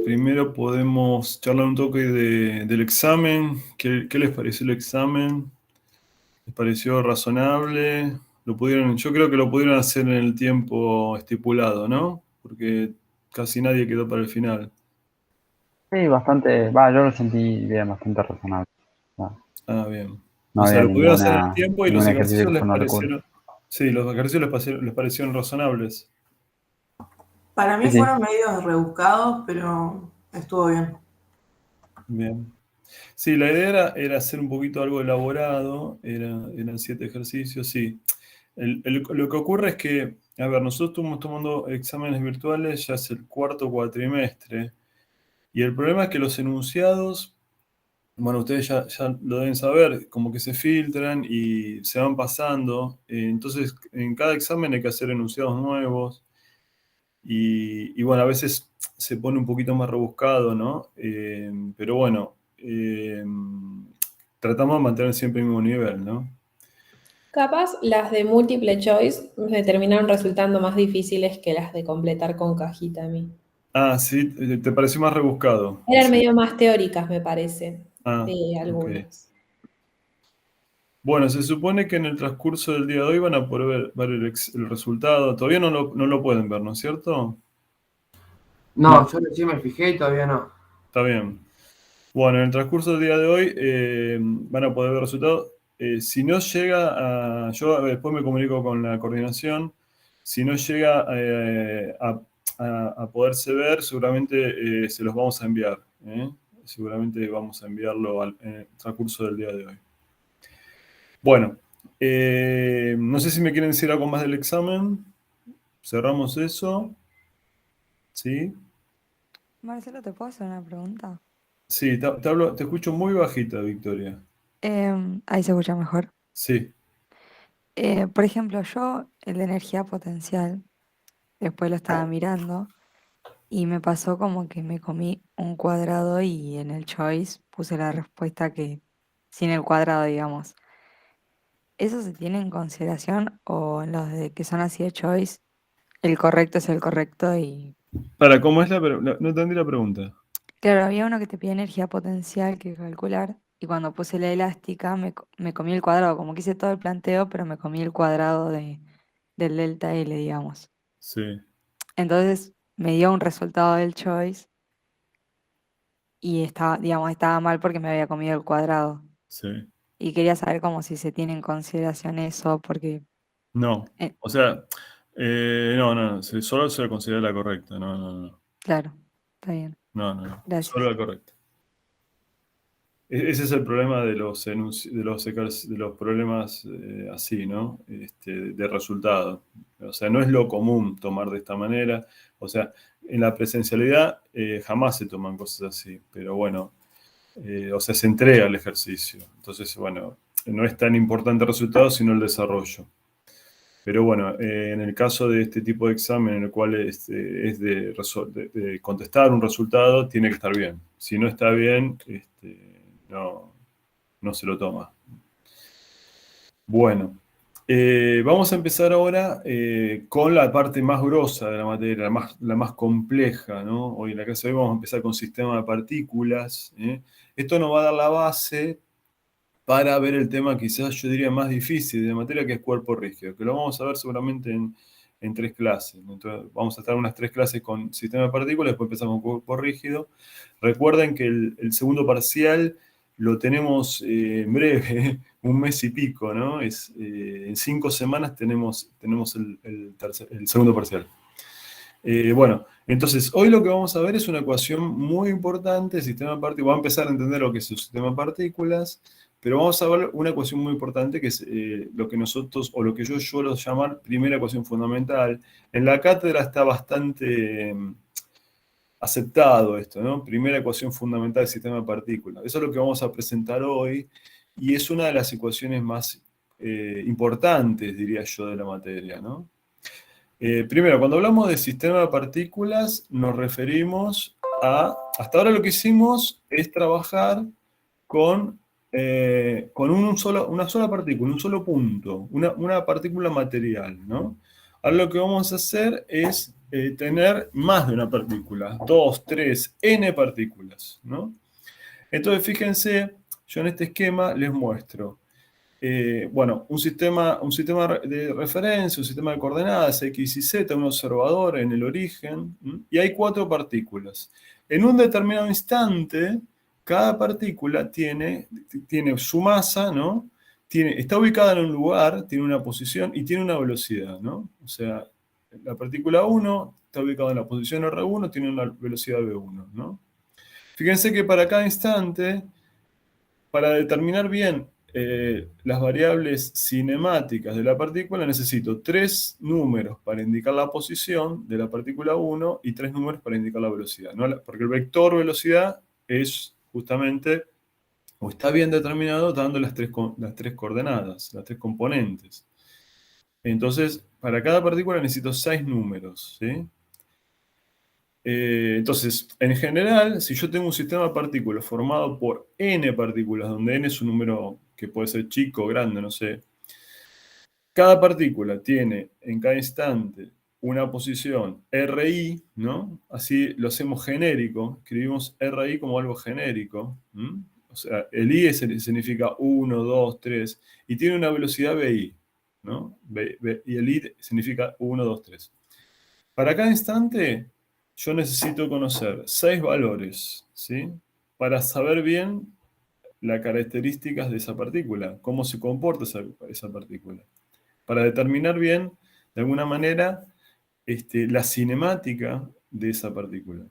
primero podemos charlar un toque del examen. ¿Qué les pareció el examen? ¿Les pareció razonable? Yo creo que lo pudieron hacer en el tiempo estipulado, ¿no? Porque casi nadie quedó para el final. Sí, bastante, va, yo lo sentí bien, bastante razonable. No, Ah, bien. no O sea, había lo pudieron hacer en el tiempo y ningún los ejercicio ejercicios que les yo no recuerdo. parecieron. Sí, los ejercicios les parecieron razonables. Para Sí, mí sí. fueron medios rebuscados, pero estuvo bien. Bien. Sí, la idea era hacer un poquito algo elaborado, eran 7 ejercicios, sí. Lo que ocurre es que, a ver, nosotros estamos tomando exámenes virtuales, ya es el cuarto cuatrimestre, y el problema es que los enunciados, bueno, ustedes ya lo deben saber, como que se filtran y se van pasando, entonces en cada examen hay que hacer enunciados nuevos, y bueno, a veces se pone un poquito más rebuscado, ¿no? Pero bueno, tratamos de mantener siempre el mismo nivel, ¿no? Capaz las de múltiple choice me terminaron resultando más difíciles que las de completar con cajita a mí. Ah, sí, ¿te pareció más rebuscado? Eran medio más teóricas, me parece, Ah, ok. algunas. Bueno, se supone que en el transcurso del día de hoy van a poder ver el resultado. Todavía no lo pueden ver, ¿no es cierto? No, No, yo recién me fijé y todavía no. Está bien. Bueno, en el transcurso del día de hoy van a poder ver resultados. Si no llega a... Yo después me comunico con la coordinación. Si no llega a poderse ver, seguramente se los vamos a enviar. ¿Eh? Seguramente vamos a enviarlo en el transcurso del día de hoy. Bueno, no sé si me quieren decir algo más del examen. Cerramos eso. ¿Sí? Marcelo, ¿te puedo hacer una pregunta? Sí, te escucho muy bajita, Victoria. Ahí se escucha mejor. Sí, Por ejemplo, yo, el de energía potencial, después lo estaba mirando y me pasó como que me comí un cuadrado y en el choice puse la respuesta que sin el cuadrado, digamos. ¿Eso se tiene en consideración o en los de que son así de choice, el correcto es el correcto y... para, ¿cómo es no entendí la pregunta. Claro, había uno que te pide energía potencial que calcular y cuando puse la elástica me comí el cuadrado, como que hice todo el planteo, pero me comí el cuadrado del delta L, digamos. Sí, Entonces me dio un resultado del choice y estaba, digamos, estaba mal porque me había comido el cuadrado. sí. Y quería saber como si se tiene en consideración eso, porque, No. eh, O sea, no, solo se lo considera la correcta. No, no, no. claro, está bien, No. Solo gracias. la correcta. Ese es el problema de los problemas así, ¿no? De resultado. O sea, no es lo común tomar de esta manera. O sea, en la presencialidad jamás se toman cosas así. Pero bueno, o sea, se entrega el ejercicio. Entonces, bueno, no es tan importante el resultado, sino el desarrollo. Pero bueno, en el caso de este tipo de examen en el cual es de contestar un resultado, tiene que estar bien. Si no está bien, no se lo toma. Bueno, vamos a empezar ahora con la parte más grosa de la materia, la más compleja, ¿no? Hoy en la clase de hoy vamos a empezar con sistema de partículas. Esto nos va a dar la base para ver el tema quizás yo diría más difícil de la materia, que es cuerpo rígido, que lo vamos a ver seguramente en 3 clases. Entonces, vamos a estar unas 3 clases con sistema de partículas, después empezamos con cuerpo rígido. Recuerden que el segundo parcial lo tenemos en breve, un mes y pico, ¿no? En 5 semanas tenemos el segundo parcial. Bueno, entonces hoy lo que vamos a ver es una ecuación muy importante, sistema de partículas. Vamos a empezar a entender lo que es un sistema de partículas, pero vamos a ver una ecuación muy importante que es lo que nosotros, o lo que yo suelo llamar primera ecuación fundamental. En la cátedra está bastante aceptado esto, ¿no? Primera ecuación fundamental del sistema de partículas. Eso es lo que vamos a presentar hoy y es una de las ecuaciones más importantes, diría yo, de la materia, ¿no? Primero, cuando hablamos de sistema de partículas, nos referimos hasta ahora lo que hicimos es trabajar con una sola partícula, un solo punto, una partícula material, ¿no? Ahora lo que vamos a hacer es tener más de una partícula, 2, 3, n partículas, ¿no? Entonces, fíjense, yo en este esquema les muestro, bueno, un sistema de referencia, un sistema de coordenadas, X y Z, un observador en el origen, y hay 4 partículas. En un determinado instante, cada partícula tiene su masa, ¿no? Está ubicada en un lugar, tiene una posición y tiene una velocidad, ¿no? O sea, la partícula 1 está ubicada en la posición R1, tiene una velocidad V1, ¿no? Fíjense que para cada instante, para determinar bien las variables cinemáticas de la partícula, necesito 3 números para indicar la posición de la partícula 1 y 3 números para indicar la velocidad, ¿no? Porque el vector velocidad es justamente, o está bien determinado dando las tres coordenadas, las 3 componentes. Entonces, para cada partícula necesito 6 números, ¿sí? Entonces, en general, si yo tengo un sistema de partículas formado por n partículas, donde n es un número que puede ser chico o grande, no sé, cada partícula tiene en cada instante una posición RI, ¿no? Así lo hacemos genérico, escribimos RI como algo genérico, ¿m? O sea, el I significa 1, 2, 3, y tiene una velocidad VI, ¿no? Y el I significa 1, 2, 3. Para cada instante, yo necesito conocer 6 valores, ¿sí? Para saber bien las características de esa partícula, cómo se comporta esa partícula. Para determinar bien, de alguna manera, la cinemática de esa partícula.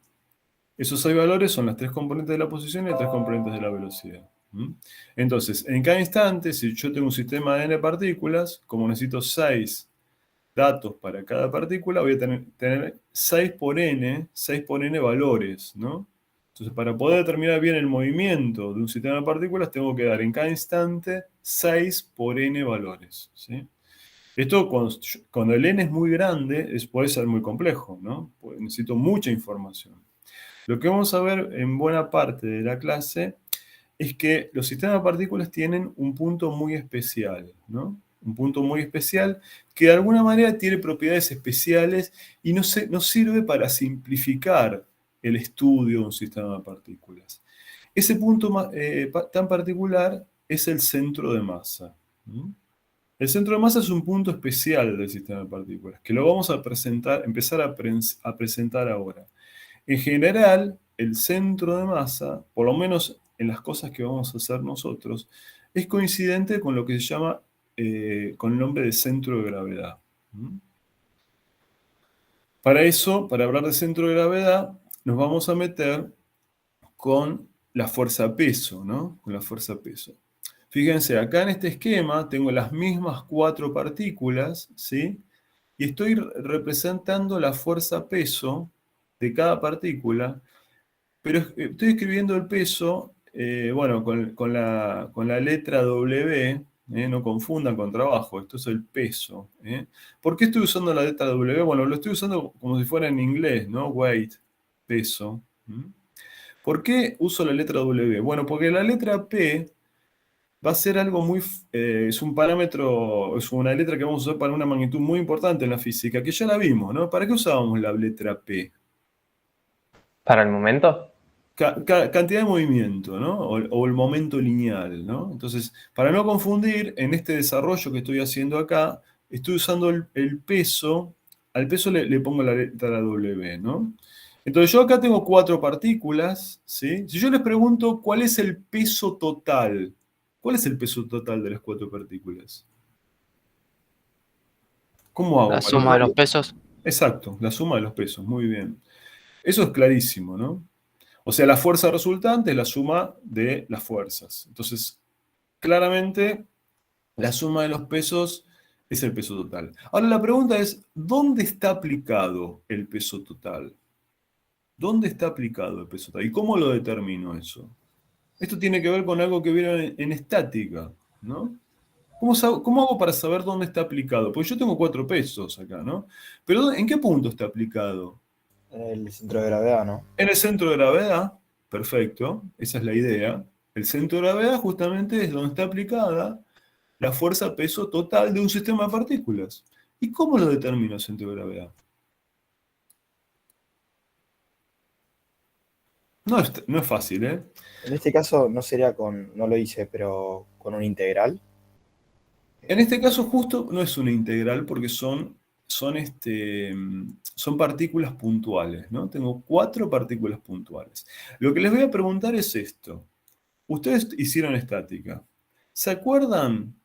Esos 6 valores son las 3 componentes de la posición y las 3 componentes de la velocidad. Entonces, en cada instante, si yo tengo un sistema de n partículas, como necesito 6 datos para cada partícula, voy a tener 6 por n valores, ¿no? Entonces, para poder determinar bien el movimiento de un sistema de partículas, tengo que dar en cada instante 6 por n valores, ¿sí? Esto, cuando el n es muy grande, puede ser muy complejo, ¿no? Necesito mucha información. Lo que vamos a ver en buena parte de la clase es que los sistemas de partículas tienen un punto muy especial, ¿no? Un punto muy especial que de alguna manera tiene propiedades especiales y nos sirve para simplificar el estudio de un sistema de partículas. Ese punto tan particular es el centro de masa. El centro de masa es un punto especial del sistema de partículas, que lo vamos a empezar a presentar ahora. En general, el centro de masa, por lo menos en las cosas que vamos a hacer nosotros, es coincidente con lo que se llama, con el nombre de centro de gravedad. Para eso, para hablar de centro de gravedad, nos vamos a meter con la fuerza peso, ¿no? Con la fuerza peso. Fíjense, acá en este esquema tengo las mismas 4 partículas, ¿sí? Y estoy representando la fuerza peso de cada partícula, pero estoy escribiendo el peso, bueno, con la letra W, no confundan con trabajo, esto es el peso. ¿Por qué estoy usando la letra W? Bueno, lo estoy usando como si fuera en inglés, ¿no? Weight, peso. ¿Por qué uso la letra W? Bueno, porque la letra P va a ser algo muy, es un parámetro, es una letra que vamos a usar para una magnitud muy importante en la física, que ya la vimos, ¿no? ¿Para qué usábamos la letra P? ¿Para el momento? Cantidad de movimiento, ¿no? O el momento lineal, ¿no? Entonces, para no confundir, en este desarrollo que estoy haciendo acá, estoy usando el peso, al peso le pongo la letra W, ¿no? Entonces, yo acá tengo 4 partículas, ¿sí? Si yo les pregunto cuál es el peso total, ¿cuál es el peso total de las 4 partículas? ¿Cómo hago? La suma de los pesos. Exacto, la suma de los pesos, muy bien. Eso es clarísimo, ¿no? O sea, la fuerza resultante es la suma de las fuerzas. Entonces, claramente, la suma de los pesos es el peso total. Ahora la pregunta es, ¿dónde está aplicado el peso total? ¿Dónde está aplicado el peso total? ¿Y cómo lo determino eso? Esto tiene que ver con algo que vieron en estática, ¿no? ¿Cómo hago para saber dónde está aplicado? Pues yo tengo 4 pesos acá, ¿no? Pero ¿en qué punto está aplicado? En el centro de gravedad, ¿no? En el centro de gravedad, perfecto, esa es la idea. El centro de gravedad justamente es donde está aplicada la fuerza-peso total de un sistema de partículas. ¿Y cómo lo determina el centro de gravedad? No es fácil, ¿eh? En este caso no sería no lo hice, pero con un integral. En este caso justo no es una integral porque son partículas puntuales, ¿no? Tengo 4 partículas puntuales. Lo que les voy a preguntar es esto. Ustedes hicieron estática. ¿Se acuerdan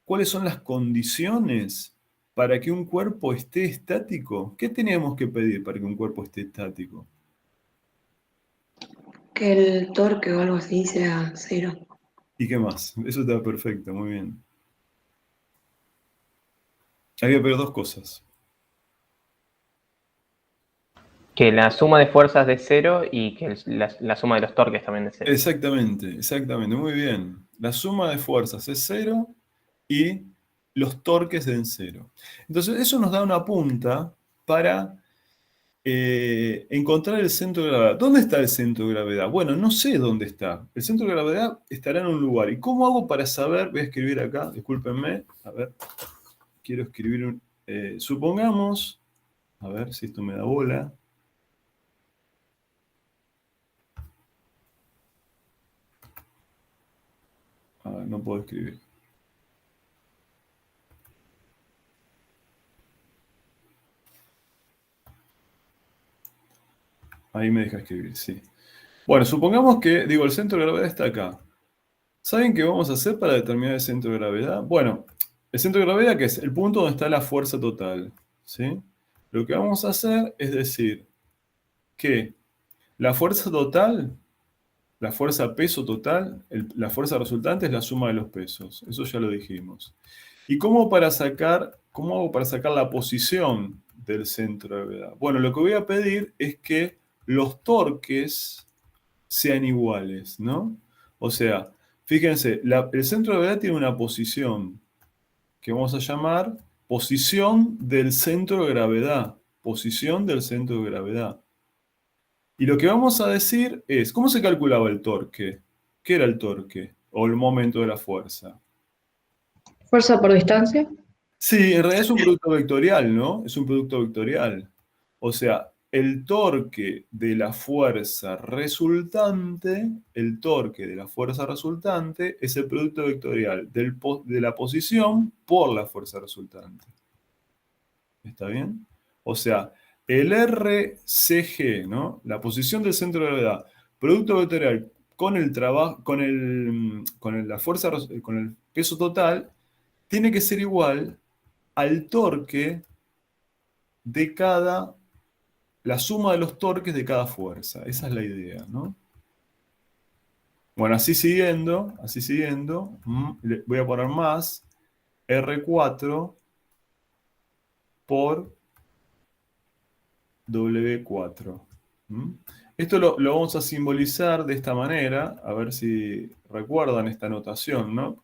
cuáles son las condiciones para que un cuerpo esté estático? ¿Qué teníamos que pedir para que un cuerpo esté estático? Que el torque o algo así sea 0. ¿Y qué más? Eso está perfecto, muy bien. Había pero 2 cosas. Que la suma de fuerzas de 0 y que la suma de los torques también de 0. Exactamente, muy bien. La suma de fuerzas es 0 y los torques den 0. Entonces, eso nos da una punta para encontrar el centro de gravedad. ¿Dónde está el centro de gravedad? Bueno, no sé dónde está. El centro de gravedad estará en un lugar. ¿Y cómo hago para saber? Voy a escribir acá, discúlpenme. A ver, quiero escribir supongamos, a ver si esto me da bola. A ver, no puedo escribir. Ahí me deja escribir, sí. Bueno, supongamos que, digo, el centro de gravedad está acá. ¿Saben qué vamos a hacer para determinar el centro de gravedad? Bueno, el centro de gravedad, que es el punto donde está la fuerza total, ¿sí? Lo que vamos a hacer es decir que la fuerza total, la fuerza peso total, la fuerza resultante es la suma de los pesos. Eso ya lo dijimos. ¿Y cómo hago para sacar la posición del centro de gravedad? Bueno, lo que voy a pedir es que los torques sean iguales, ¿no? O sea, fíjense, el centro de gravedad tiene una posición que vamos a llamar posición del centro de gravedad. Posición del centro de gravedad. Y lo que vamos a decir es, ¿cómo se calculaba el torque? ¿Qué era el torque? O el momento de la fuerza. ¿Fuerza por distancia? Sí, en realidad es un producto vectorial, ¿no? Es un producto vectorial. O sea, el torque de la fuerza resultante, es el producto vectorial de la posición por la fuerza resultante. ¿Está bien? O sea, el RCG, ¿no? La posición del centro de gravedad, producto vectorial con el trabajo, con la fuerza, con el peso total, tiene que ser igual al torque de la suma de los torques de cada fuerza. Esa es la idea, ¿no? Bueno, así siguiendo, voy a poner más R4 por W4. Esto lo vamos a simbolizar de esta manera, a ver si recuerdan esta notación, ¿no?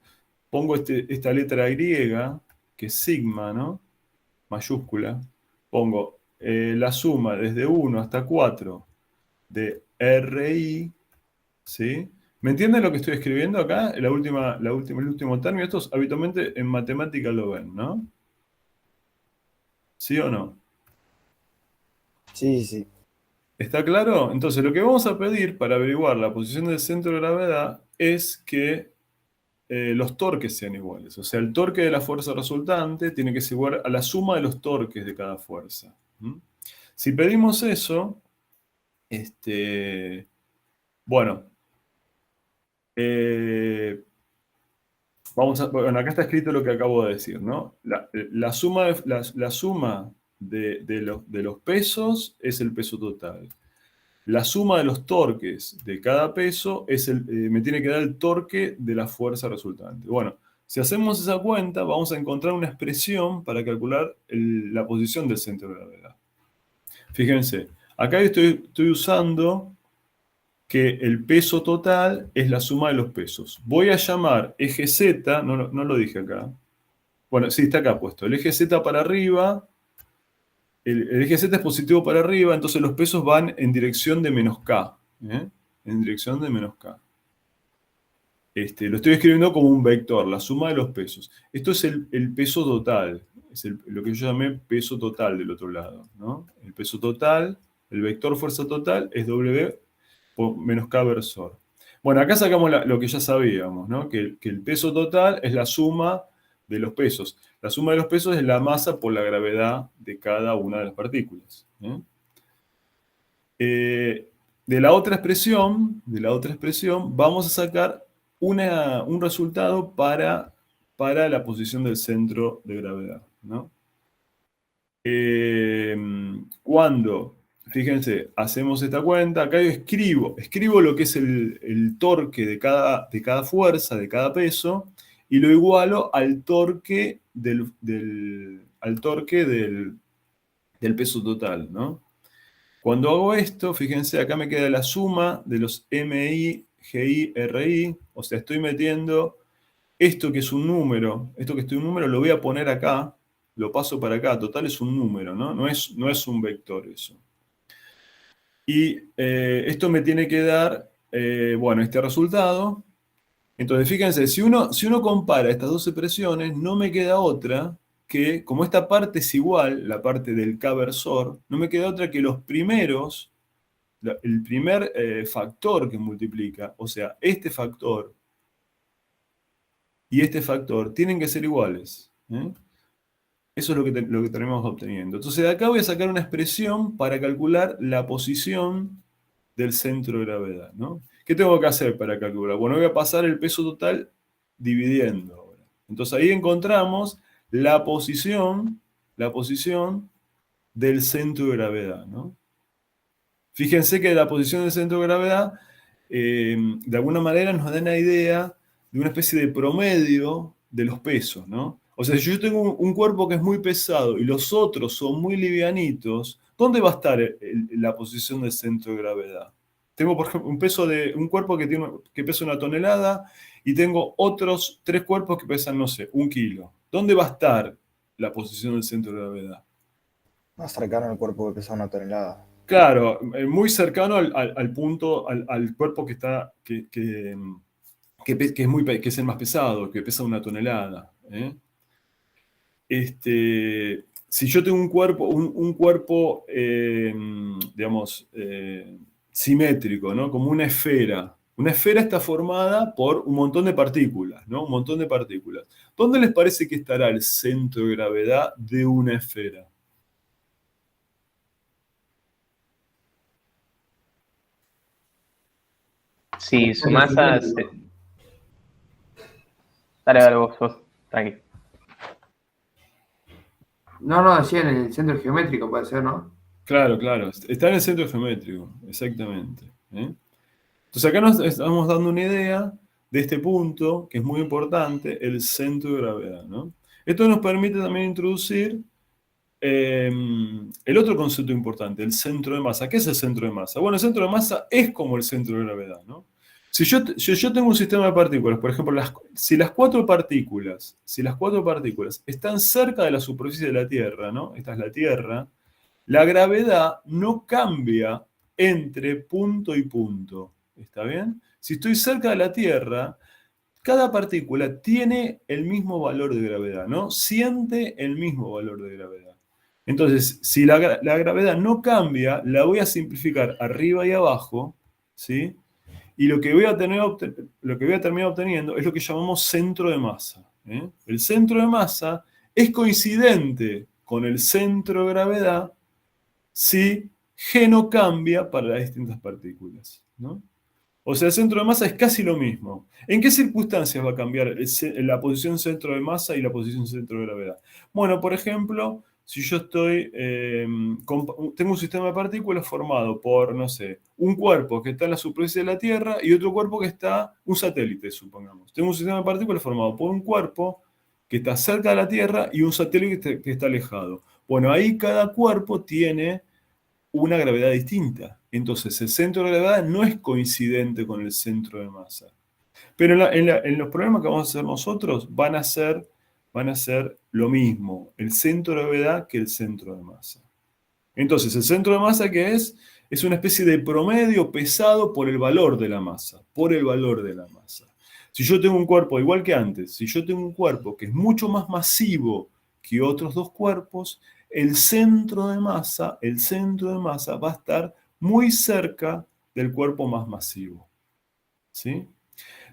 Pongo esta letra Y, que es sigma, ¿no? Mayúscula. Pongo la suma desde 1 hasta 4 de RI, ¿sí? ¿Me entienden lo que estoy escribiendo acá? El último término. Estos habitualmente en matemática lo ven, ¿no? ¿Sí o no? Sí. ¿Está claro? Entonces, lo que vamos a pedir para averiguar la posición del centro de gravedad es que los torques sean iguales. O sea, el torque de la fuerza resultante tiene que ser igual a la suma de los torques de cada fuerza. Si pedimos eso, bueno, bueno, acá está escrito lo que acabo de decir, ¿no? La suma de los pesos es el peso total. La suma de los torques de cada peso me tiene que dar el torque de la fuerza resultante. Bueno, si hacemos esa cuenta, vamos a encontrar una expresión para calcular la posición del centro de gravedad. Fíjense, acá estoy usando que el peso total es la suma de los pesos. Voy a llamar eje Z, no lo dije acá. Bueno, sí, está acá puesto. El eje Z para arriba, el eje Z es positivo para arriba, entonces los pesos van en dirección de menos K. En dirección de menos K. Lo estoy escribiendo como un vector, la suma de los pesos. Esto es el peso total, es lo que yo llamé peso total del otro lado, ¿no? El peso total, el vector fuerza total es W menos K versor. Bueno, acá sacamos lo que ya sabíamos, ¿no? Que el peso total es la suma de los pesos. La suma de los pesos es la masa por la gravedad de cada una de las partículas. De la otra expresión, vamos a sacar un resultado para la posición del centro de gravedad, ¿no? Cuando, fíjense, hacemos esta cuenta, acá yo escribo lo que es el torque de cada fuerza, de cada peso, y lo igualo al torque del peso total, ¿no? Cuando hago esto, fíjense, acá me queda la suma de los MI, GI, RI, o sea, estoy metiendo esto que es un número, lo voy a poner acá, lo paso para acá, total es un número, ¿no? No es un vector eso. Y esto me tiene que dar, bueno, este resultado. Entonces, fíjense, si uno compara estas dos expresiones, no me queda otra que, como esta parte es igual, la parte del K versor, no me queda otra que los primeros, el primer factor que multiplica, o sea, este factor y este factor, tienen que ser iguales. Eso es lo que terminamos obteniendo. Entonces, de acá voy a sacar una expresión para calcular la posición del centro de gravedad, ¿no? ¿Qué tengo que hacer para calcular? Bueno, voy a pasar el peso total dividiendo ahora. Entonces, ahí encontramos la posición del centro de gravedad, ¿no? Fíjense que la posición del centro de gravedad, de alguna manera, nos da una idea de una especie de promedio de los pesos, ¿no? O sea, si yo tengo un cuerpo que es muy pesado y los otros son muy livianitos, ¿dónde va a estar la posición del centro de gravedad? Tengo, por ejemplo, un cuerpo que pesa 1 tonelada y tengo otros 3 cuerpos que pesan, no sé, 1 kilo. ¿Dónde va a estar la posición del centro de gravedad? Más cercano al cuerpo que pesa 1 tonelada. Claro, muy cercano al punto, al cuerpo que está, que es el más pesado, que pesa 1 tonelada. Si yo tengo un cuerpo, digamos, simétrico, ¿no? Como una esfera. Una esfera está formada por un montón de partículas, ¿no? Un montón de partículas. ¿Dónde les parece que estará el centro de gravedad de una esfera? Si su masa... Dale, vos, tranqui. No, decía en el centro geométrico, puede ser, ¿no? Claro. Está en el centro geométrico, exactamente. Entonces acá nos estamos dando una idea de este punto, que es muy importante, el centro de gravedad, ¿no? Esto nos permite también introducir el otro concepto importante, el centro de masa. ¿Qué es el centro de masa? Bueno, el centro de masa es como el centro de gravedad, ¿no? Si yo tengo un sistema de partículas, por ejemplo, si las cuatro partículas están cerca de la superficie de la Tierra, ¿no? Esta es la Tierra, la gravedad no cambia entre punto y punto. ¿Está bien? Si estoy cerca de la Tierra, cada partícula tiene el mismo valor de gravedad, ¿no? Siente el mismo valor de gravedad. Entonces, si la gravedad no cambia, la voy a simplificar arriba y abajo, ¿sí? Y lo que voy a terminar obteniendo es lo que llamamos centro de masa. El centro de masa es coincidente con el centro de gravedad si G no cambia para las distintas partículas, ¿no? O sea, el centro de masa es casi lo mismo. ¿En qué circunstancias va a cambiar la posición centro de masa y la posición centro de gravedad? Bueno, por ejemplo, si yo tengo un sistema de partículas formado por, no sé, un cuerpo que está en la superficie de la Tierra y otro cuerpo que está, un satélite, supongamos. Tengo un sistema de partículas formado por un cuerpo que está cerca de la Tierra y un satélite que está alejado. Bueno, ahí cada cuerpo tiene una gravedad distinta. Entonces, el centro de gravedad no es coincidente con el centro de masa. Pero en los problemas que vamos a hacer nosotros van a ser lo mismo, el centro de gravedad que el centro de masa. Entonces, el centro de masa, ¿qué es? Es una especie de promedio pesado por el valor de la masa, Si yo tengo un cuerpo, igual que antes, si yo tengo un cuerpo que es mucho más masivo que otros dos cuerpos, el centro de masa va a estar muy cerca del cuerpo más masivo. ¿Sí?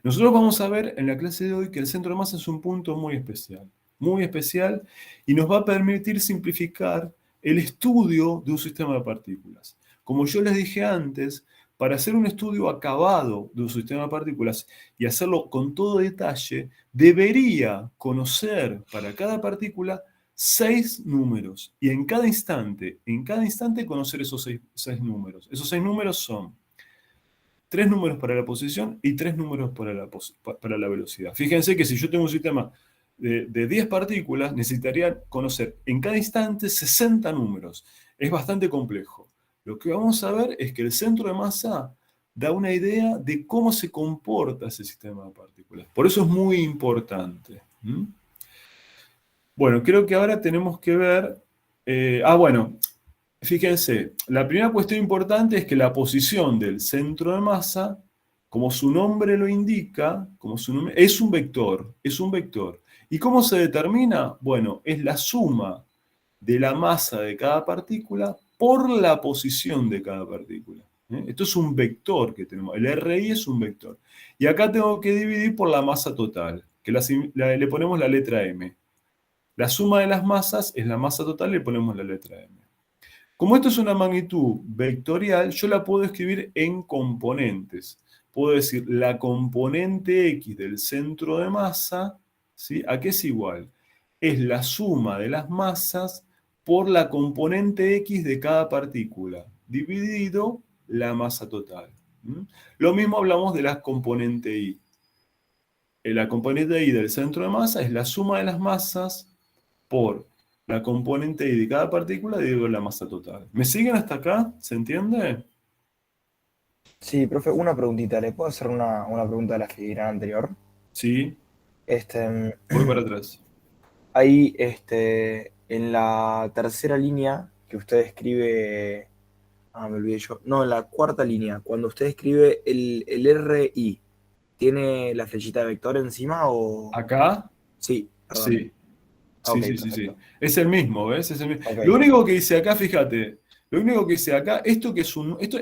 Nosotros vamos a ver en la clase de hoy que el centro de masa es un punto muy especial, y nos va a permitir simplificar el estudio de un sistema de partículas. Como yo les dije antes, para hacer un estudio acabado de un sistema de partículas y hacerlo con todo detalle, debería conocer para cada partícula 6 números, y en cada instante conocer esos 6 números. Esos 6 números son 3 números para la posición y 3 números para la velocidad. Fíjense que si yo tengo un sistema de 10 partículas, necesitaría conocer en cada instante 60 números. Es bastante complejo. Lo que vamos a ver es que el centro de masa da una idea de cómo se comporta ese sistema de partículas. Por eso es muy importante. Bueno, creo que ahora tenemos que ver... bueno, fíjense, la primera cuestión importante es que la posición del centro de masa, como su nombre lo indica, es un vector, ¿Y cómo se determina? Bueno, es la suma de la masa de cada partícula por la posición de cada partícula. Esto es un vector que tenemos, el RI es un vector. Y acá tengo que dividir por la masa total, que le ponemos la letra M. La suma de las masas es la masa total, le ponemos la letra M. Como esto es una magnitud vectorial, yo la puedo escribir en componentes. Puedo decir la componente X del centro de masa, ¿sí? ¿A qué es igual? Es la suma de las masas por la componente X de cada partícula, dividido la masa total. Lo mismo hablamos de la componente Y. La componente Y del centro de masa es la suma de las masas por la componente Y de cada partícula dividido la masa total. ¿Me siguen hasta acá? ¿Se entiende? Sí, profe, una preguntita. ¿Le puedo hacer una pregunta de la filigrana anterior? Sí, Este, voy para atrás. ahí, en la tercera línea que usted escribe... me olvidé yo. No, en la cuarta línea, cuando usted escribe el RI, ¿tiene la flechita de vector encima o...? ¿Acá? Sí, perdón. Sí. Ok, Sí. perfecto. Es el mismo, ¿ves? Es el mismo. Ok. Lo único que dice acá, fíjate, esto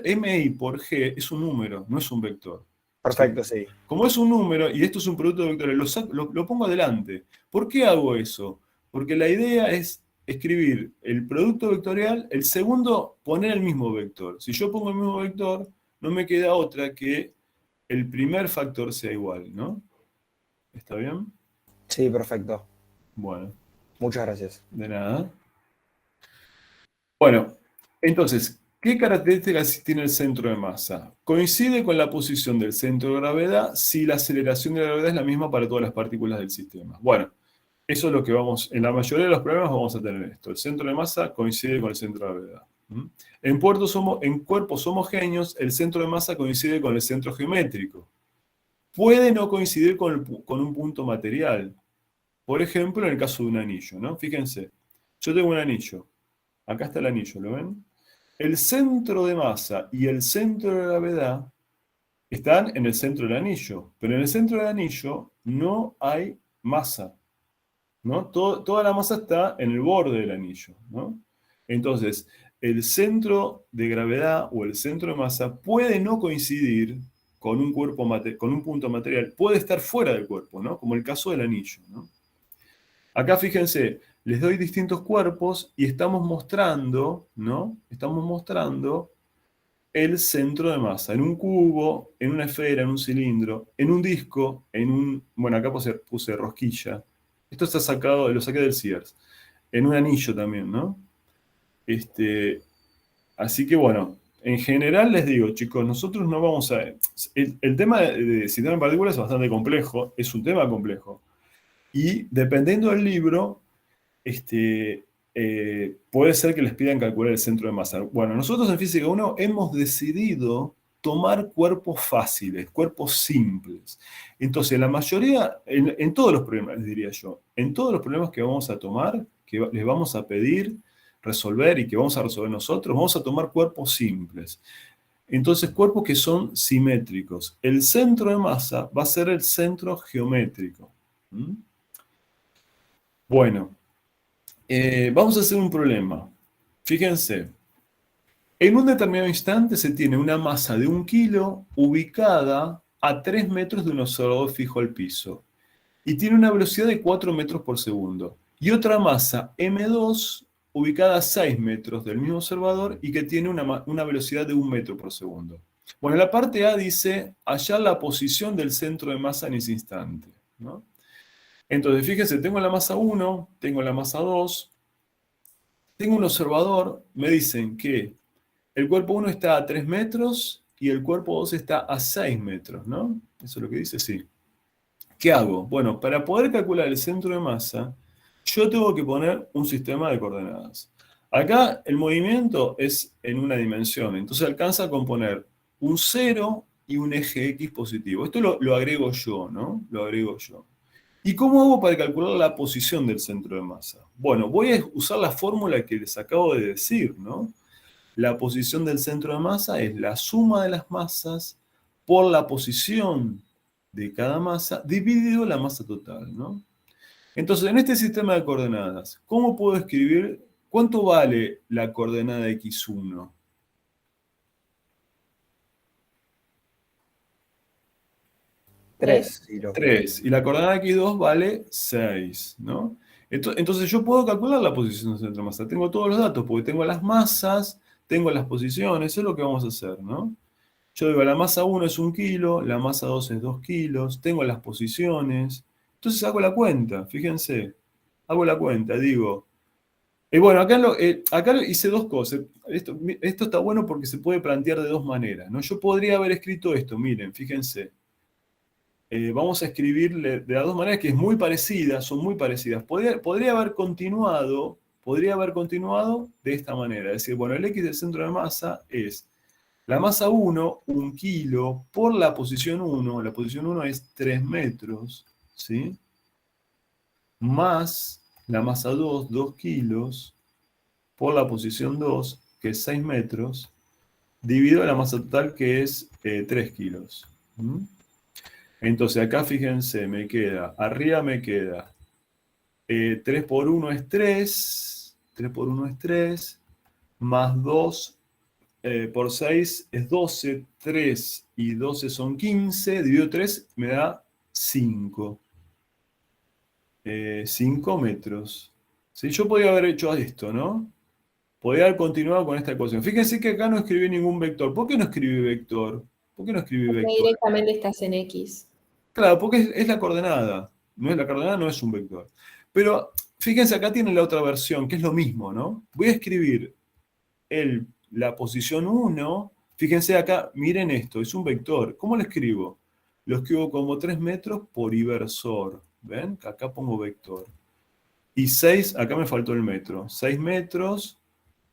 MI por G es un número, no es un vector. Perfecto, sí. Como es un número y esto es un producto vectorial, lo pongo adelante. ¿Por qué hago eso? Porque la idea es escribir el producto vectorial, el segundo, poner el mismo vector. Si yo pongo el mismo vector, no me queda otra que el primer factor sea igual, ¿no? ¿Está bien? Sí, perfecto. Bueno, Muchas gracias. de nada. Bueno, entonces, ¿qué características tiene el centro de masa? Coincide con la posición del centro de gravedad si la aceleración de la gravedad es la misma para todas las partículas del sistema. Bueno, eso es lo que en la mayoría de los problemas vamos a tener esto. El centro de masa coincide con el centro de gravedad. En cuerpos homogéneos, el centro de masa coincide con el centro geométrico. Puede no coincidir con un punto material. Por ejemplo, en el caso de un anillo, ¿no? Fíjense, yo tengo un anillo. Acá está el anillo, ¿lo ven? El centro de masa y el centro de gravedad están en el centro del anillo, pero en el centro del anillo no hay masa, ¿no? Toda la masa está en el borde del anillo, ¿no? Entonces, el centro de gravedad o el centro de masa puede no coincidir con un punto material, puede estar fuera del cuerpo, ¿no? Como el caso del anillo, ¿no? Acá fíjense, les doy distintos cuerpos y estamos mostrando, ¿no? Estamos mostrando el centro de masa en un cubo, en una esfera, en un cilindro, en un disco, bueno, acá puse rosquilla. Esto está lo saqué del Sears. En un anillo también, ¿no? Así que bueno, en general les digo, chicos, nosotros no vamos a... El tema de sistema de partículas es bastante complejo, es un tema complejo. Y dependiendo del libro, puede ser que les pidan calcular el centro de masa. Bueno, nosotros en Física 1 hemos decidido tomar cuerpos fáciles, cuerpos simples. Entonces, la mayoría, en todos los problemas, diría yo, en todos los problemas que vamos a tomar, que les vamos a pedir resolver y que vamos a resolver nosotros, vamos a tomar cuerpos simples. Entonces, cuerpos que son simétricos. El centro de masa va a ser el centro geométrico. Bueno, vamos a hacer un problema. Fíjense, En un determinado instante se tiene una masa de 1 kilo ubicada a 3 metros de un observador fijo al piso y tiene una velocidad de 4 metros por segundo. Y otra masa M2 ubicada a 6 metros del mismo observador y que tiene una velocidad de 1 metro por segundo. Bueno, la parte A dice hallar la posición del centro de masa en ese instante, ¿no? Entonces, fíjense, tengo la masa 1, tengo la masa 2, tengo un observador, me dicen que el cuerpo 1 está a 3 metros y el cuerpo 2 está a 6 metros, ¿no? Eso es lo que dice, sí. ¿Qué hago? Bueno, para poder calcular el centro de masa, yo tengo que poner un sistema de coordenadas. Acá el movimiento es en una dimensión, entonces alcanza a componer un 0 y un eje X positivo. Esto lo agrego yo, ¿no? Lo agrego yo. ¿Y cómo hago para calcular la posición del centro de masa? Bueno, voy a usar la fórmula que les acabo de decir, ¿no? La posición del centro de masa es la suma de las masas por la posición de cada masa dividido la masa total, ¿no? Entonces, en este sistema de coordenadas, ¿cómo puedo escribir cuánto vale la coordenada x1? Tres. 3. Y la coordenada x2 vale 6, ¿no? Entonces yo puedo calcular la posición del centro de masa. Tengo todos los datos, porque tengo las masas, tengo las posiciones, eso es lo que vamos a hacer, ¿no? Yo digo, la masa 1 es 1 kilo, la masa 2 es 2 kilos, tengo las posiciones. Entonces hago la cuenta, fíjense. Hago la cuenta, digo. Y bueno, acá hice dos cosas. Esto está bueno porque se puede plantear de dos maneras, ¿no? Yo podría haber escrito esto, miren, fíjense. Vamos a escribirle de las dos maneras que es muy parecida, son muy parecidas. Podría haber continuado de esta manera. Es decir, bueno, el X del centro de masa es la masa 1, 1 kilo, por la posición 1, la posición 1 es 3 metros, ¿sí? Más la masa 2, 2 kilos, por la posición 2, que es 6 metros, dividido la masa total, que es 3 kilos. ¿Mm? Entonces acá fíjense, arriba me queda 3 por 1 es 3, 3 por 1 es 3, más 2 por 6 es 12, 3 y 12 son 15, dividido 3 me da 5. 5 metros. ¿Sí? Yo podría haber hecho esto, ¿no? Podría haber continuado con esta ecuación. Fíjense que acá no escribí ningún vector. ¿Por qué no escribí vector? ¿Por qué no escribí Porque vector? directamente estás en X. Claro, porque es la coordenada. La coordenada no es un vector. Pero fíjense, acá tienen la otra versión, que es lo mismo, ¿no? Voy a escribir la posición 1. Fíjense acá, miren esto, es un vector. ¿Cómo lo escribo? Lo escribo como 3 metros por inversor. ¿Ven? Acá pongo vector. Y 6, acá me faltó el metro. 6 metros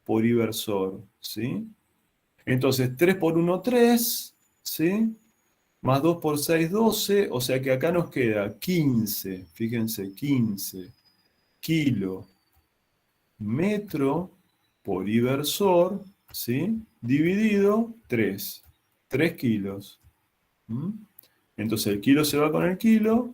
por inversor, ¿sí? Entonces, 3 por 1, 3, ¿sí? Más 2 por 6, 12, o sea que acá nos queda 15, fíjense, 15 kilo metro por inversor, ¿sí? Dividido 3 kilos. ¿Mm? Entonces el kilo se va con el kilo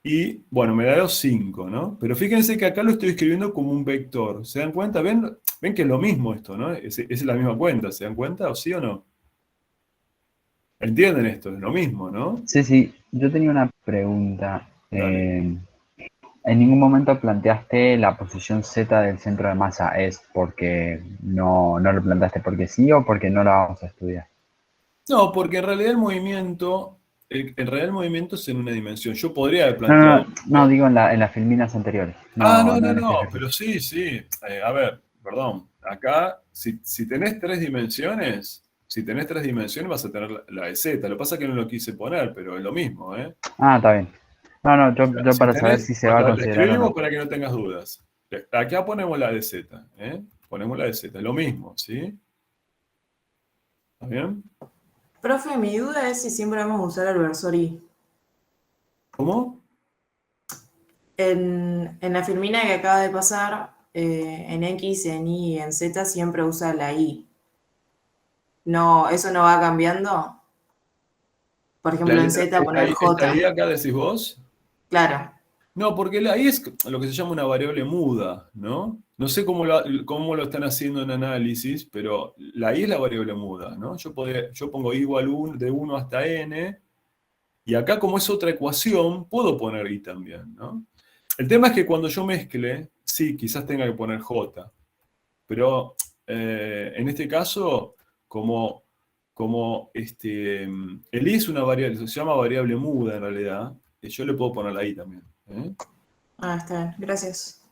y, bueno, me da 5, ¿no? Pero fíjense que acá lo estoy escribiendo como un vector. ¿Se dan cuenta? ¿Ven que es lo mismo esto, ¿no? Es la misma cuenta, ¿se dan cuenta? ¿O sí o no? ¿Entienden esto? Es lo mismo, ¿no? Sí, yo tenía una pregunta. Dale. En ningún momento planteaste la posición Z del centro de masa. ¿Es porque no lo planteaste porque sí o porque no la vamos a estudiar? No, porque en realidad el movimiento es en una dimensión. Yo podría haber planteado. No, digo en las filminas anteriores. No, En este ejercicio. pero sí. A ver, perdón. Acá, si tenés tres dimensiones, vas a tener la de Z. Lo que pasa es que no lo quise poner, pero es lo mismo, ¿eh? Está bien. Yo Si para saber si se va a la considerar o escribimos no. para que no tengas dudas. Acá ponemos la de Z, ¿eh? Ponemos la de Z, es lo mismo, ¿sí? ¿Está bien? Profe, mi duda es si siempre vamos a usar el versor Y. ¿Cómo? En la filmina que acaba de pasar, en X, en Y y en Z siempre usa la I. No, ¿eso no va cambiando? Por ejemplo, en Z poner ¿Esta J. I acá decís vos? Claro. No, porque la I es lo que se llama una variable muda, ¿no? No sé cómo lo están haciendo en análisis, pero la I es la variable muda, ¿no? Yo pongo I igual de 1 hasta n, y acá como es otra ecuación, puedo poner I también, ¿no? El tema es que cuando yo mezcle, sí, quizás tenga que poner J, pero en este caso, como el I es una variable, se llama variable muda en realidad, yo le puedo poner la I también. Ah, está bien, gracias.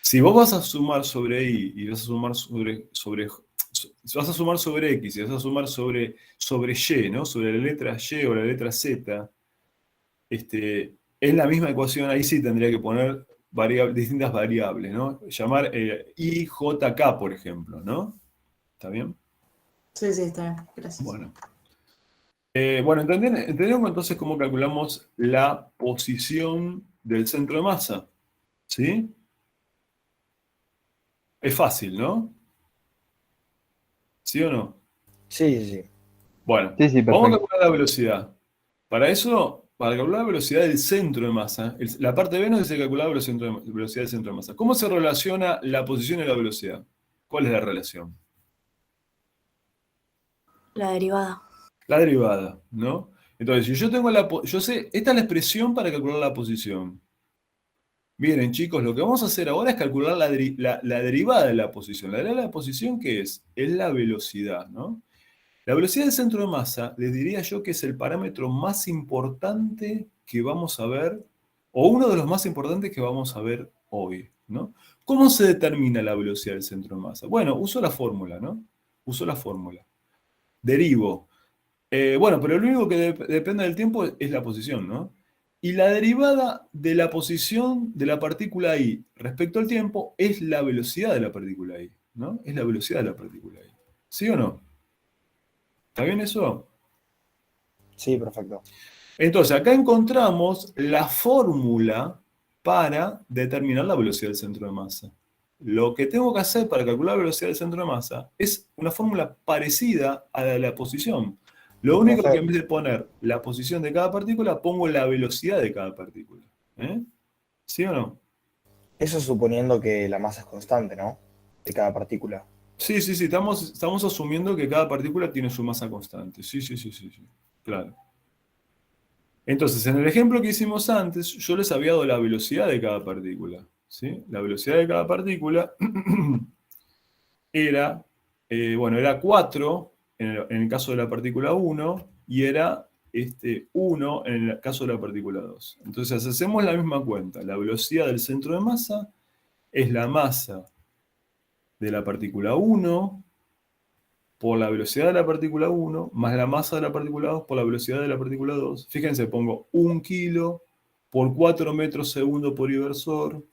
Si vos vas a sumar sobre I y vas a sumar vas a sumar sobre X y vas a sumar sobre Y, ¿no? Sobre la letra Y o la letra Z, es la misma ecuación, ahí sí tendría que poner distintas variables, ¿no? Llamar IJK, por ejemplo, ¿no? ¿Está bien? Sí, está bien, gracias. Bueno. Bueno, ¿entendieron entonces cómo calculamos la posición del centro de masa? ¿Sí? Es fácil, ¿no? ¿Sí o no? Sí. Bueno, Sí, sí, vamos a perfecto. calcular la velocidad. Para eso, para calcular la velocidad del centro de masa, la parte B nos dice calcular la velocidad del centro de masa. ¿Cómo se relaciona la posición y la velocidad? ¿Cuál es la relación? La derivada. La derivada, ¿no? Entonces, si yo tengo yo sé, esta es la expresión para calcular la posición. Miren, chicos, lo que vamos a hacer ahora es calcular la derivada de la posición. ¿La derivada de la posición qué es? Es la velocidad, ¿no? La velocidad del centro de masa, les diría yo que es el parámetro más importante que vamos a ver, o uno de los más importantes que vamos a ver hoy, ¿no? ¿Cómo se determina la velocidad del centro de masa? Bueno, uso la fórmula, ¿no? Uso la fórmula. Derivo. Bueno, pero lo único que depende del tiempo es la posición, ¿no? Y la derivada de la posición de la partícula I respecto al tiempo es la velocidad de la partícula I, ¿no? Es la velocidad de la partícula I. ¿Sí o no? ¿Está bien eso? Sí, perfecto. Entonces, acá encontramos la fórmula para determinar la velocidad del centro de masa. Lo que tengo que hacer para calcular la velocidad del centro de masa es una fórmula parecida a la de la posición. Lo único que en vez de poner la posición de cada partícula, pongo la velocidad de cada partícula. ¿Sí o no? Eso suponiendo que la masa es constante, ¿no? De cada partícula. Sí. Estamos asumiendo que cada partícula tiene su masa constante. Sí. Claro. Entonces, en el ejemplo que hicimos antes, yo les había dado la velocidad de cada partícula. ¿Sí? La velocidad de cada partícula era, era 4 en el caso de la partícula 1 y era 1 en el caso de la partícula 2. Entonces, hacemos la misma cuenta. La velocidad del centro de masa es la masa de la partícula 1 por la velocidad de la partícula 1 más la masa de la partícula 2 por la velocidad de la partícula 2. Fíjense, pongo 1 kilo por 4 metros segundo por iversor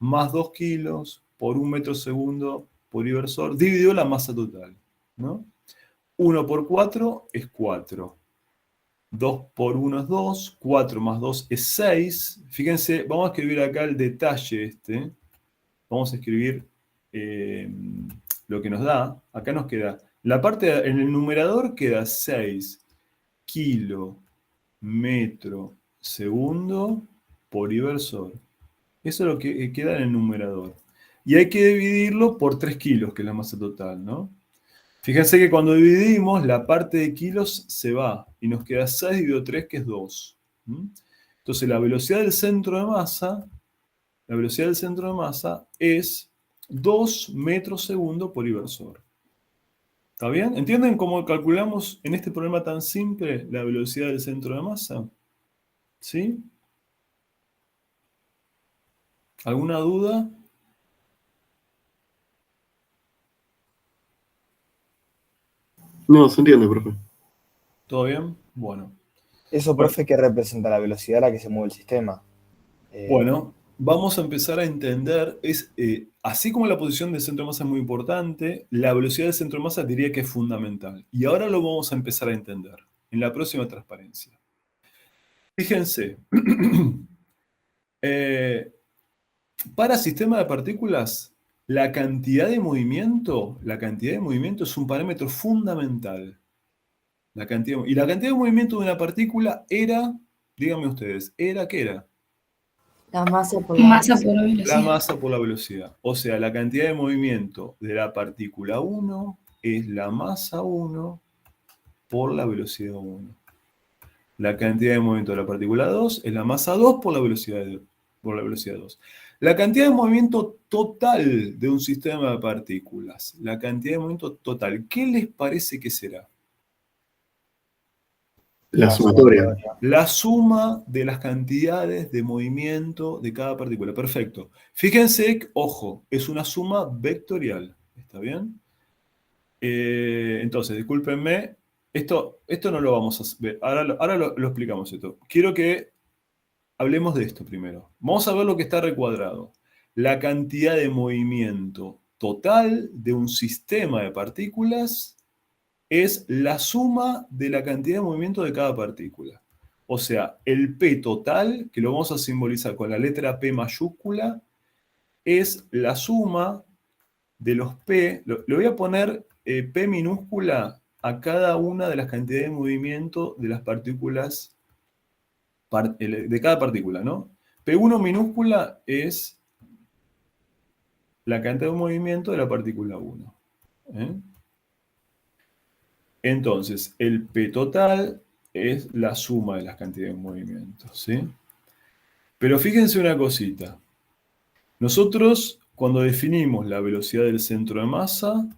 más 2 kilos por 1 metro segundo por iversor dividido la masa total, ¿no? 1 por 4 es 4. 2 por 1 es 2. 4 más 2 es 6. Fíjense, vamos a escribir acá el detalle Vamos a escribir lo que nos da. Acá nos queda en el numerador queda 6 kilo metro segundo por iversor. Eso es lo que queda en el numerador. Y hay que dividirlo por 3 kilos, que es la masa total, ¿no? Fíjense que cuando dividimos, la parte de kilos se va y nos queda 6 dividido 3, que es 2. Entonces la velocidad del centro de masa es 2 metros segundo por iversor. ¿Está bien? ¿Entienden cómo calculamos en este problema tan simple la velocidad del centro de masa? ¿Sí? ¿Alguna duda? No, se entiende, profe. ¿Todo bien? Bueno. Eso, profe, ¿qué representa la velocidad a la que se mueve el sistema? Bueno, vamos a empezar a entender, así como la posición del centro de masa es muy importante, la velocidad del centro de masa diría que es fundamental. Y ahora lo vamos a empezar a entender en la próxima transparencia. Fíjense, para sistema de partículas, la cantidad de movimiento es un parámetro fundamental. Y la cantidad de movimiento de una partícula era, díganme ustedes, ¿qué era? La masa por la Masa velocidad. por La velocidad. masa por la velocidad. O sea, la cantidad de movimiento de la partícula 1 es la masa 1 por la velocidad 1. La cantidad de movimiento de la partícula 2 es la masa 2 por la velocidad 2. La cantidad de movimiento total de un sistema de partículas. La cantidad de movimiento total. ¿Qué les parece que será? La sumatoria. La suma de las cantidades de movimiento de cada partícula. Perfecto. Fíjense que, ojo, es una suma vectorial. ¿Está bien? Entonces, discúlpenme. Esto no lo vamos a ver. Ahora lo explicamos esto. Quiero que hablemos de esto primero. Vamos a ver lo que está recuadrado. La cantidad de movimiento total de un sistema de partículas es la suma de la cantidad de movimiento de cada partícula. O sea, el P total, que lo vamos a simbolizar con la letra P mayúscula, es la suma de los P. Le voy a poner P minúscula a cada una de las cantidades de movimiento de las partículas, de cada partícula, ¿no? P1 minúscula es la cantidad de movimiento de la partícula 1. Entonces, el P total es la suma de las cantidades de movimientos, ¿sí? Pero fíjense una cosita. Nosotros, cuando definimos la velocidad del centro de masa,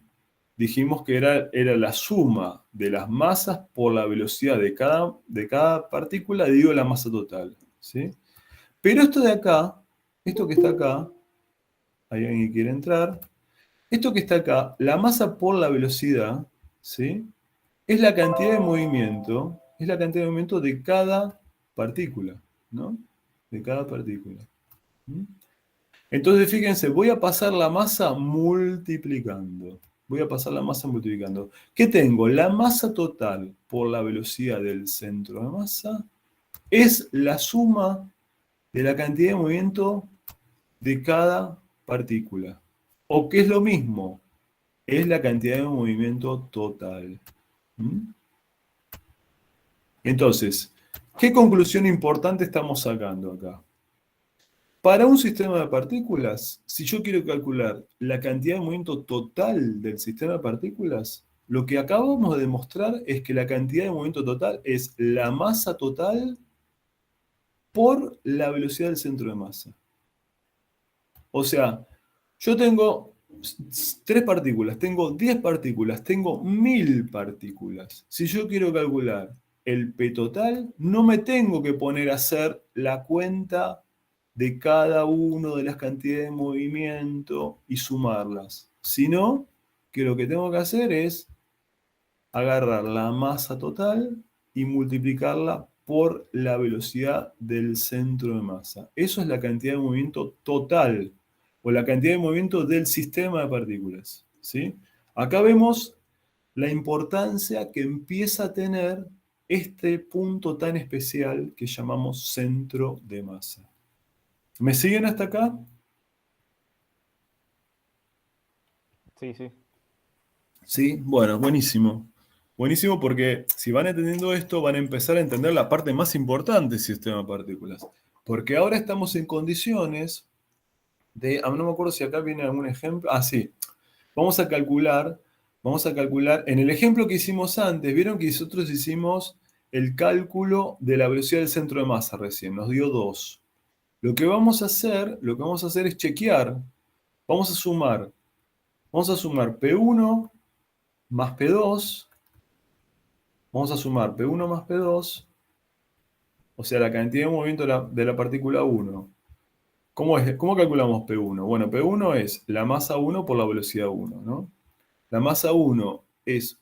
dijimos que era la suma de las masas por la velocidad de cada partícula dividido la masa total, ¿sí? Pero esto de acá, esto que está acá, hay alguien que quiere entrar, esto que está acá, la masa por la velocidad, ¿sí? Es la cantidad de movimiento, de cada partícula, ¿no? De cada partícula. ¿Mm? Entonces, fíjense, voy a pasar la masa multiplicando. ¿Qué tengo? La masa total por la velocidad del centro de masa es la suma de la cantidad de movimiento de cada partícula. O que es lo mismo, es la cantidad de movimiento total. Entonces, ¿qué conclusión importante estamos sacando acá? Para un sistema de partículas, si yo quiero calcular la cantidad de movimiento total del sistema de partículas, lo que acabamos de demostrar es que la cantidad de movimiento total es la masa total por la velocidad del centro de masa. O sea, yo tengo 3 partículas, tengo 10 partículas, tengo 1000 partículas. Si yo quiero calcular el P total, no me tengo que poner a hacer la cuenta de cada una de las cantidades de movimiento y sumarlas, sino que lo que tengo que hacer es agarrar la masa total y multiplicarla por la velocidad del centro de masa. Eso es la cantidad de movimiento total, o la cantidad de movimiento del sistema de partículas, ¿sí? Acá vemos la importancia que empieza a tener este punto tan especial que llamamos centro de masa. ¿Me siguen hasta acá? Sí, sí. Sí, bueno, buenísimo. Buenísimo porque si van entendiendo esto, van a empezar a entender la parte más importante del sistema de partículas. Porque ahora estamos en condiciones de, no me acuerdo si acá viene algún ejemplo. Ah, sí. Vamos a calcular, en el ejemplo que hicimos antes, vieron que nosotros hicimos el cálculo de la velocidad del centro de masa recién, nos dio 2. Lo que vamos a hacer es chequear. Vamos a sumar P1 más P2. Vamos a sumar P1 más P2, o sea, la cantidad de movimiento de la partícula 1. ¿Cómo calculamos P1? Bueno, P1 es la masa 1 por la velocidad 1, ¿no? La masa 1 es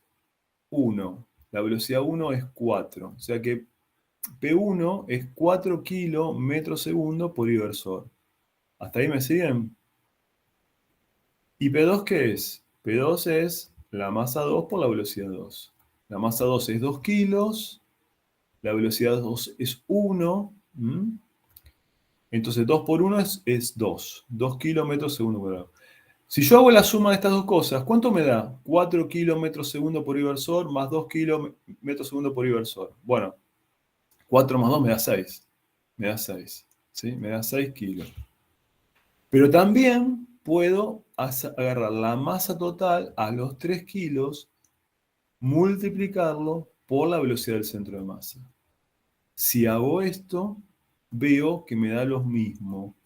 1, la velocidad 1 es 4, o sea que P1 es 4 kilómetros segundo por inversor. ¿Hasta ahí me siguen? ¿Y P2 qué es? P2 es la masa 2 por la velocidad 2. La masa 2 es 2 kilos, la velocidad 2 es 1. Entonces 2 por 1 es 2. 2 kilómetros segundo cuadrado. Si yo hago la suma de estas dos cosas, ¿cuánto me da? 4 kilómetros segundo por inversor más 2 kilómetros segundo por inversor. Bueno, 4 más 2 me da 6. ¿sí? Me da 6 kilos. Pero también puedo agarrar la masa total a los 3 kilos, multiplicarlo por la velocidad del centro de masa. Si hago esto, veo que me da lo mismo.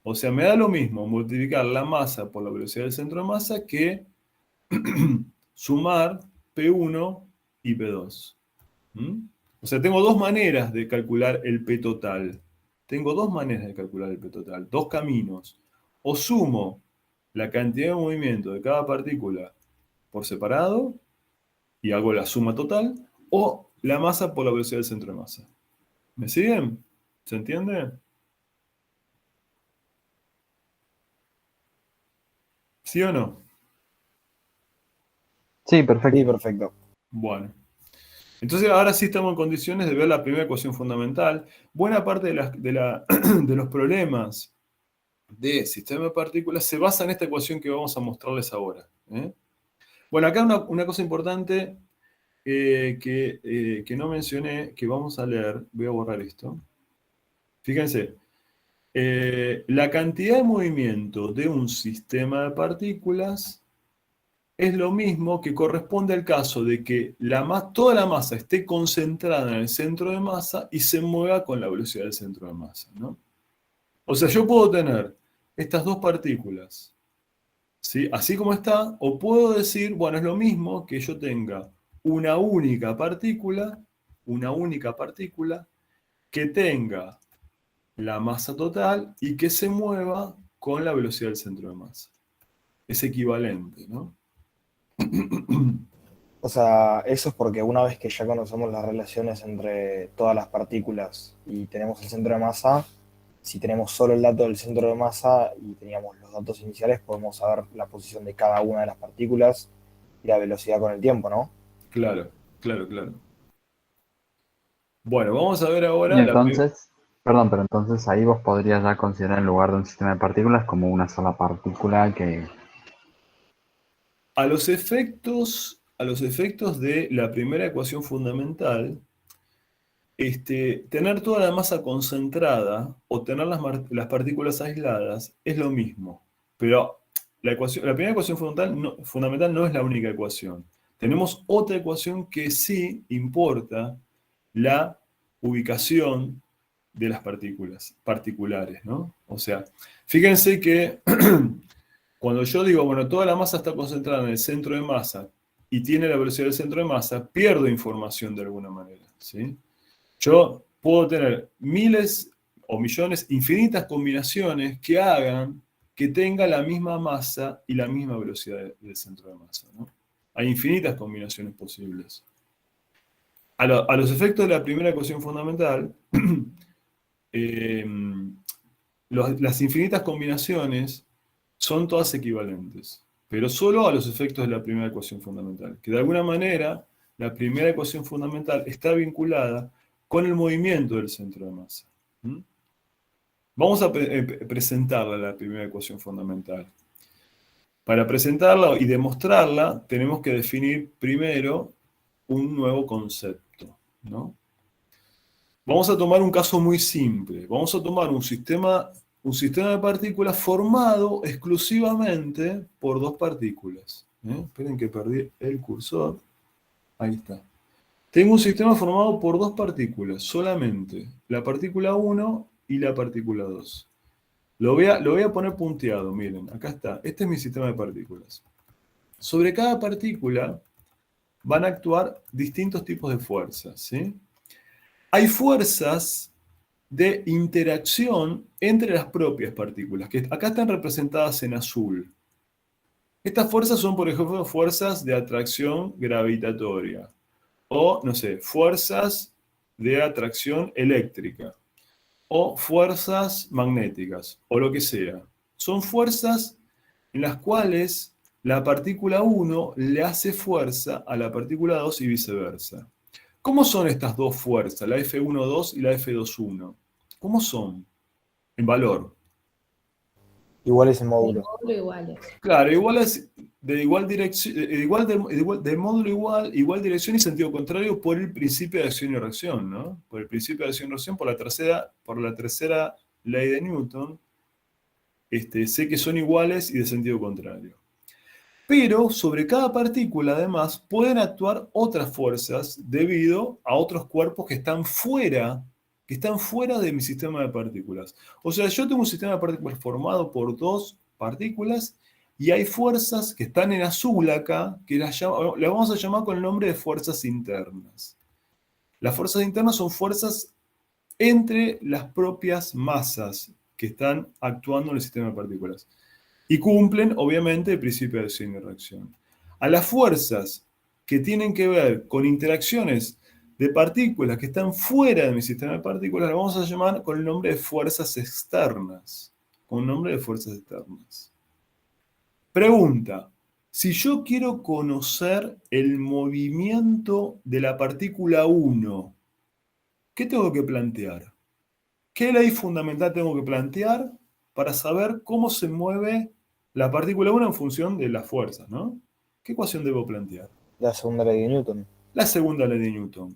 O sea, me da lo mismo multiplicar la masa por la velocidad del centro de masa que sumar P1 y P2. ¿Mm? O sea, tengo dos maneras de calcular el P total. Tengo dos maneras de calcular el P total, dos caminos. O sumo la cantidad de movimiento de cada partícula por separado y hago la suma total, o la masa por la velocidad del centro de masa. ¿Me siguen? ¿Se entiende? ¿Sí o no? Sí, perfecto. Sí, perfecto. Bueno. Entonces ahora sí estamos en condiciones de ver la primera ecuación fundamental. Buena parte de los problemas de sistema de partículas se basa en esta ecuación que vamos a mostrarles ahora. Bueno, acá una cosa importante que no mencioné, que vamos a leer. Voy a borrar esto. Fíjense. La cantidad de movimiento de un sistema de partículas es lo mismo que corresponde al caso de que toda la masa esté concentrada en el centro de masa y se mueva con la velocidad del centro de masa, ¿no? O sea, yo puedo tener estas dos partículas, ¿sí? Así como está, o puedo decir, bueno, es lo mismo que yo tenga una única partícula que tenga la masa total y que se mueva con la velocidad del centro de masa. Es equivalente, ¿no? O sea, eso es porque una vez que ya conocemos las relaciones entre todas las partículas y tenemos el centro de masa, si tenemos solo el dato del centro de masa y teníamos los datos iniciales, podemos saber la posición de cada una de las partículas y la velocidad con el tiempo, ¿no? Claro, claro, claro. Bueno, vamos a ver Y ahora entonces, perdón, pero entonces ahí vos podrías ya considerar en lugar de un sistema de partículas como una sola partícula que... a los efectos de la primera ecuación fundamental, tener toda la masa concentrada o tener las partículas aisladas es lo mismo. Pero la primera ecuación fundamental no es la única ecuación. Tenemos otra ecuación que sí importa la ubicación de las partículas particulares, ¿no? O sea, fíjense que cuando yo digo, bueno, toda la masa está concentrada en el centro de masa y tiene la velocidad del centro de masa, pierdo información de alguna manera, ¿sí? Yo puedo tener miles o millones, infinitas combinaciones que hagan que tenga la misma masa y la misma velocidad del centro de masa, ¿no? Hay infinitas combinaciones posibles. A los efectos de la primera ecuación fundamental, las infinitas combinaciones son todas equivalentes, pero solo a los efectos de la primera ecuación fundamental, que de alguna manera la primera ecuación fundamental está vinculada con el movimiento del centro de masa. Vamos a presentarla, la primera ecuación fundamental. Para presentarla y demostrarla, tenemos que definir primero un nuevo concepto, ¿no? Vamos a tomar un caso muy simple. Vamos a tomar un sistema de partículas formado exclusivamente por dos partículas. Esperen que perdí el cursor. Ahí está. Tengo un sistema formado por dos partículas, solamente. La partícula 1 y la partícula 2. Lo voy a poner punteado, miren. Acá está. Este es mi sistema de partículas. Sobre cada partícula van a actuar distintos tipos de fuerzas, ¿sí? Hay fuerzas de interacción entre las propias partículas, que acá están representadas en azul. Estas fuerzas son, por ejemplo, fuerzas de atracción gravitatoria, o, no sé, fuerzas de atracción eléctrica, o fuerzas magnéticas, o lo que sea. Son fuerzas en las cuales la partícula 1 le hace fuerza a la partícula 2 y viceversa. ¿Cómo son estas dos fuerzas, la F1,2 y la F2,1? ¿Cómo son en valor? Iguales en módulo. Módulo iguales. Claro, iguales de igual dirección, de módulo igual, igual dirección y sentido contrario por el principio de acción y reacción, ¿no? Por el principio de acción y reacción, por la tercera ley de Newton, sé que son iguales y de sentido contrario. Pero sobre cada partícula, además, pueden actuar otras fuerzas debido a otros cuerpos que están fuera de mi sistema de partículas. O sea, yo tengo un sistema de partículas formado por dos partículas y hay fuerzas que están en azul acá, que las vamos a llamar con el nombre de fuerzas internas. Las fuerzas internas son fuerzas entre las propias masas que están actuando en el sistema de partículas. Y cumplen, obviamente, el principio de acción y reacción. A las fuerzas que tienen que ver con interacciones de partículas que están fuera de mi sistema de partículas, las vamos a llamar con el nombre de fuerzas externas. Con el nombre de fuerzas externas. Pregunta. Si yo quiero conocer el movimiento de la partícula 1, ¿qué tengo que plantear? ¿Qué ley fundamental tengo que plantear para saber cómo se mueve la partícula 1 en función de las fuerzas, ¿no? ¿Qué ecuación debo plantear? La segunda ley de Newton. La segunda ley de Newton.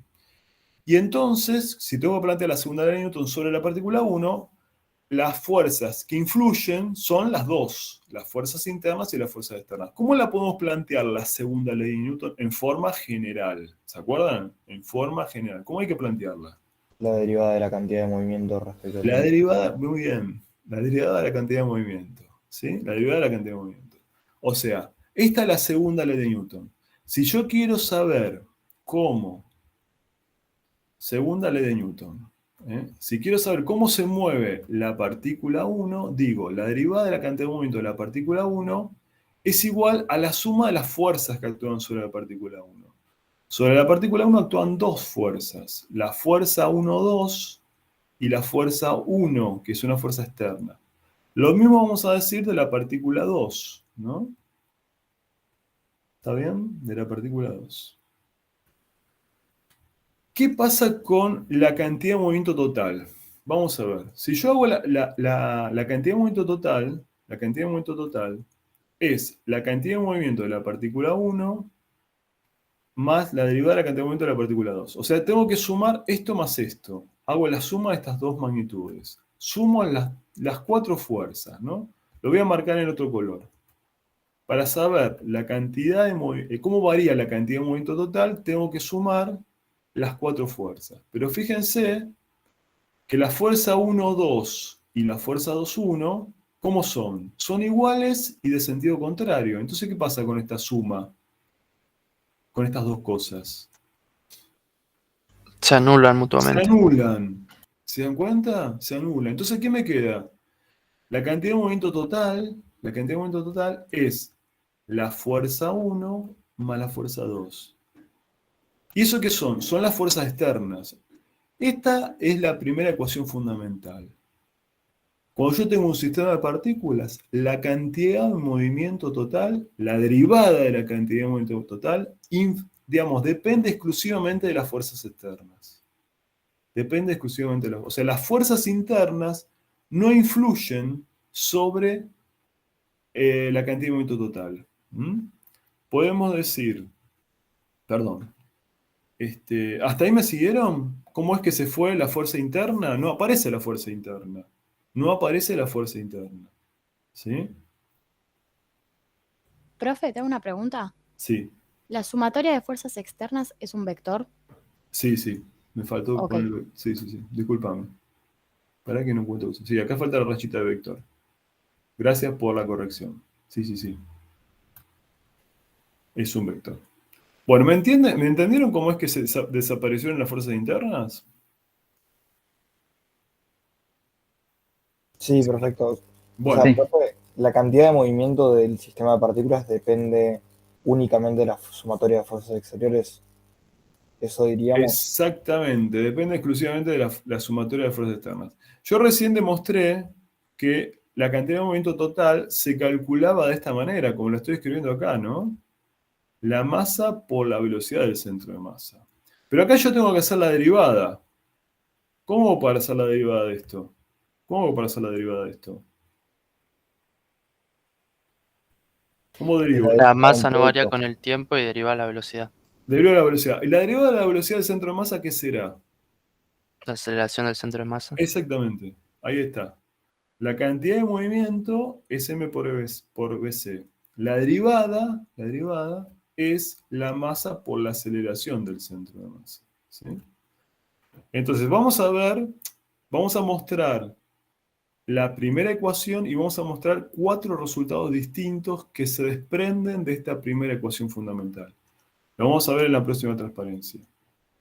Y entonces, si tengo que plantear la segunda ley de Newton sobre la partícula 1, las fuerzas que influyen son las dos, las fuerzas internas y las fuerzas externas. ¿Cómo la podemos plantear la segunda ley de Newton en forma general? ¿Se acuerdan? En forma general. ¿Cómo hay que plantearla? La derivada de la cantidad de movimiento respecto al La tiempo. derivada, muy bien, la derivada de la cantidad de movimiento, ¿sí? La derivada de la cantidad de movimiento. O sea, esta es la segunda ley de Newton. Si yo quiero saber cómo, segunda ley de Newton, si quiero saber cómo se mueve la partícula 1, digo, la derivada de la cantidad de movimiento de la partícula 1 es igual a la suma de las fuerzas que actúan sobre la partícula 1. Sobre la partícula 1 actúan dos fuerzas, la fuerza 1,2 y la fuerza 1, que es una fuerza externa. Lo mismo vamos a decir de la partícula 2, ¿no? ¿Está bien? De la partícula 2. ¿Qué pasa con la cantidad de movimiento total? Vamos a ver. Si yo hago la cantidad de movimiento total, la cantidad de movimiento total es la cantidad de movimiento de la partícula 1 más la derivada de la cantidad de movimiento de la partícula 2. O sea, tengo que sumar esto más esto. Hago la suma de estas dos magnitudes. Sumo las cuatro fuerzas, ¿no? Lo voy a marcar en otro color. Para saber la cantidad de cómo varía la cantidad de movimiento total, tengo que sumar las cuatro fuerzas. Pero fíjense que la fuerza 1,2 y la fuerza 2,1, ¿cómo son? Son iguales y de sentido contrario. Entonces, ¿qué pasa con esta suma? Con estas dos cosas. Se anulan Se mutuamente. anulan. ¿Se dan cuenta? Se anulan. Entonces, ¿qué me queda? La cantidad de movimiento total es la fuerza 1 más la fuerza 2. ¿Y eso qué son? Son las fuerzas externas. Esta es la primera ecuación fundamental. Cuando yo tengo un sistema de partículas, la cantidad de movimiento total, la derivada de la cantidad de movimiento total, digamos, depende exclusivamente de las fuerzas externas. Depende exclusivamente de las... O sea, las fuerzas internas no influyen sobre la cantidad de movimiento total. Podemos decir, perdón, ¿hasta ahí me siguieron? ¿Cómo es que se fue la fuerza interna? No aparece la fuerza interna. No aparece la fuerza interna. ¿Sí? Profe, te hago una pregunta. Sí, ¿La sumatoria de fuerzas externas es un vector? sí. Me faltó Ok. ponerlo. Sí. Discúlpame. ¿Para que no encuentro? Sí, acá falta la rayita de vector. Gracias por la corrección. Sí. Es un vector. Bueno, ¿me entendieron cómo es que se desaparecieron las fuerzas internas? Sí, perfecto. Bueno, O sea, Sí. profe, la cantidad de movimiento del sistema de partículas depende únicamente de la sumatoria de fuerzas exteriores. Eso diríamos. exactamente, depende exclusivamente de la sumatoria de fuerzas externas. Yo recién demostré que la cantidad de movimiento total se calculaba de esta manera, como lo estoy escribiendo acá, ¿no? La masa por la velocidad del centro de masa. Pero acá yo tengo que hacer la derivada. ¿Cómo hago para hacer la derivada de esto? ¿Cómo derivo? La masa no varía con el tiempo y deriva la velocidad. Derivo de la velocidad. ¿Y la derivada de la velocidad del centro de masa qué será? La aceleración del centro de masa. Exactamente. Ahí está. La cantidad de movimiento es m por vc. La derivada es la masa por la aceleración del centro de masa. ¿Sí? Entonces, vamos a mostrar la primera ecuación y vamos a mostrar 4 resultados distintos que se desprenden de esta primera ecuación fundamental. Lo vamos a ver en la próxima transparencia.